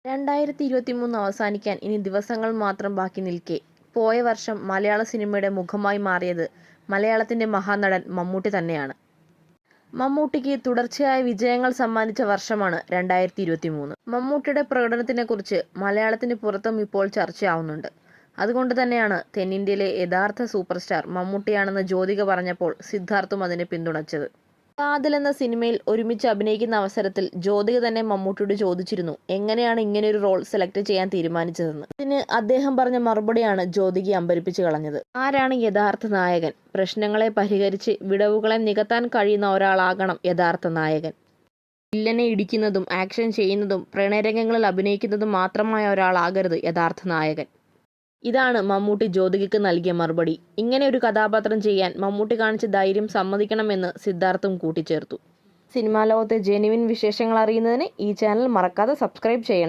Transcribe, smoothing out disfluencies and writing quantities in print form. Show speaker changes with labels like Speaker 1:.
Speaker 1: 2023 അവസാനിക്കാൻ ഇനി ദിവസങ്ങൾ മാത്രം ബാക്കി നിൽക്കെ പോയ വർഷം മലയാള സിനിമയുടെ മുഖമായി മാറിയത് മലയാളത്തിന്റെ മഹാനടൻ മമ്മൂട്ടി തന്നെയാണ്. മമ്മൂട്ടിക്ക് തുടർച്ചയായ വിജയങ്ങൾ സമ്മാനിച്ച വർഷമാണ് 2023. മമ്മൂട്ടിയുടെ പ്രകടനത്തിനെക്കുറിച്ച് മലയാളത്തിന് പുറത്തും ഇപ്പോൾ ചർച്ചയാവുന്നുണ്ട്. അതുകൊണ്ട് തന്നെയാണ് തെന്നിന്ത്യയിലെ യഥാർത്ഥ സൂപ്പർ സ്റ്റാർ മമ്മൂട്ടിയാണെന്ന് ജ്യോതിക പറഞ്ഞപ്പോൾ സിദ്ധാർത്ഥും അതിനെ പിന്തുണച്ചത്. കാതൽ എന്ന സിനിമയിൽ ഒരുമിച്ച് അഭിനയിക്കുന്ന അവസരത്തിൽ ജ്യോതിക തന്നെ മമ്മൂട്ടിയോട് ചോദിച്ചിരുന്നു എങ്ങനെയാണ് ഇങ്ങനെയൊരു റോൾ സെലക്ട് ചെയ്യാൻ തീരുമാനിച്ചതെന്ന്. ഇതിന് അദ്ദേഹം പറഞ്ഞ മറുപടിയാണ് ജ്യോതികയെ അമ്പരിപ്പിച്ചു കളഞ്ഞത്. ആരാണ് യഥാർത്ഥ നായകൻ? പ്രശ്നങ്ങളെ പരിഹരിച്ച് വിടവുകളെ നികത്താൻ കഴിയുന്ന ഒരാളാകണം യഥാർത്ഥ നായകൻ. വില്ലനെ ഇടിക്കുന്നതും ആക്ഷൻ ചെയ്യുന്നതും പ്രണയരംഗങ്ങളിൽ അഭിനയിക്കുന്നതും മാത്രമായ ഒരാളാകരുത് യഥാർത്ഥ നായകൻ. ഇതാണ് മമ്മൂട്ടി ജ്യോതികയ്ക്ക് നൽകിയ മറുപടി. ഇങ്ങനെ ഒരു കഥാപാത്രം ചെയ്യാൻ മമ്മൂട്ടി കാണിച്ച ധൈര്യം സമ്മതിക്കണമെന്ന് സിദ്ധാർത്ഥും കൂട്ടിച്ചേർത്തു. സിനിമാ ലോകത്തെ ജെനുവിൻ വിശേഷങ്ങൾ അറിയുന്നതിന് ഈ ചാനൽ മറക്കാതെ സബ്സ്ക്രൈബ് ചെയ്യണം.